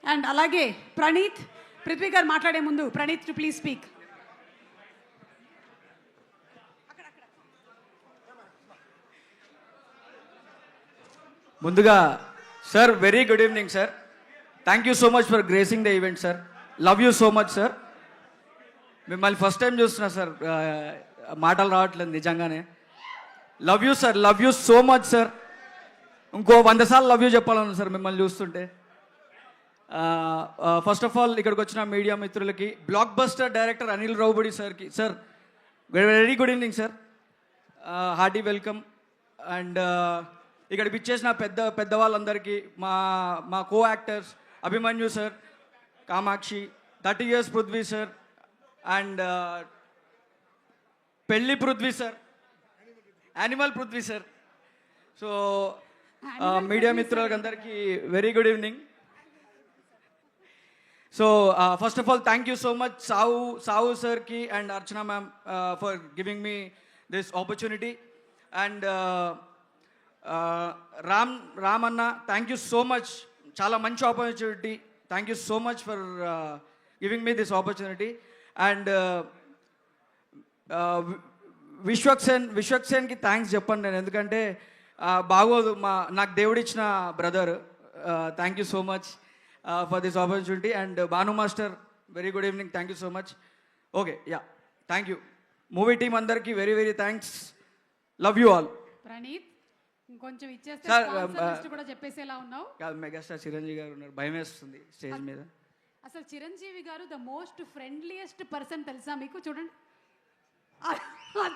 And అలాగే ప్రణీత్, పృథ్వీ గారు మాట్లాడే ముందు ప్రణీత్ టు ప్లీజ్ స్పీక్. ముందుగా sir very good evening sir. Thank you so much for gracing the event sir. Love you so much sir. మిమ్మల్ని first time చూస్తున్నా sir, మాటలు రావట్లేదు నిజంగానే. Love you sir, love you so much sir. ఇంకో 100 సార్లు love you చెప్పాలను sir మిమ్మల్ని చూస్తుంటే. First of all ఇక్కడికి వచ్చిన మీడియా మిత్రులకి, blockbuster director Anil Ravipudi సార్కి sir very good evening sir, hearty welcome. And ఇక్కడ పిచ్చేసిన పెద్దవాళ్ళందరికీ, మా co actors Abhimanyu sir, Kamakshi, 30 years Prithvi sir, and Pelli Prithvi sir, animal Prithvi sir. So media మిత్రులకి అందరికీ very good evening. So first of all thank you so much సావు సార్కి and Archana ma'am for giving me this opportunity. And Ram అన్న, thank you so much, చాలా మంచి opportunity. Thank you so much for giving me this opportunity. And విశ్వక్సేన్కి thanks చెప్పండి నేను, ఎందుకంటే బాగోదు, నాకు దేవుడిచ్చిన brother. Thank you so much for this opportunity. And Bhanu master very good evening, thank you so much. Okay, yeah, thank you. Movie team అందరికీ very very thanks. Love you all. Praneeth ఇంకొంచెం ఇచ్చేస్తే సార్, కూడా చెప్పేసేలా ఉన్నావు. మెగాస్టార్ చిరంజీవి గారు ఉన్నారు, భయం వేస్తుంది stage మీద. అసలు చిరంజీవి గారు ద మోస్ట్ ఫ్రెండ్లీయెస్ట్ పర్సన్ తెలుసా మీకు? చూడండి,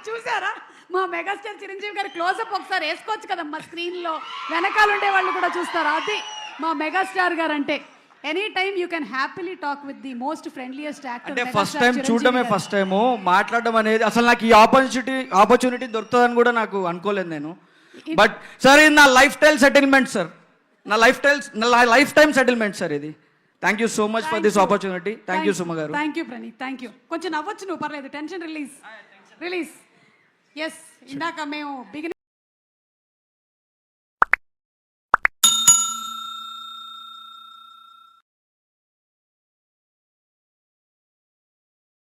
చూసారా మా మెగాస్టార్ చిరంజీవి గారు క్లోజప్ ఒకసారి వేసుకోవచ్చు కదమ్మా స్క్రీన్లో, వెనకాల ఉండే వాళ్ళు కూడా చూస్తారు. అది మా మెగాస్టార్ గారు అంటే. Any time you can happily talk with the most friendliest actor. అంటే ఫస్ట్ టైం చూడడమే, ఫస్ట్ టైము మాట్లాడడం అనేది, అసలు నాకు ఈ ఆపర్చునిటీ దొరుకుతుందని కూడా నాకు అనుకోలేదు నేను. బట్ సార్ ఇది నా లైఫ్ టైల్ సెటిల్మెంట్ సార్, నా లైఫ్ టైం సెటిల్మెంట్ సార్ ఇది. Thank you so much for this opportunity. Thank you Suma garu. Thank you Praneeth, thank you. కొంచెం నవ్వచ్చు నువ్వు, పర్లేదు, టెన్షన్ రిలీజ్. ఎస్, ఇందాక మేము బిగినింగ్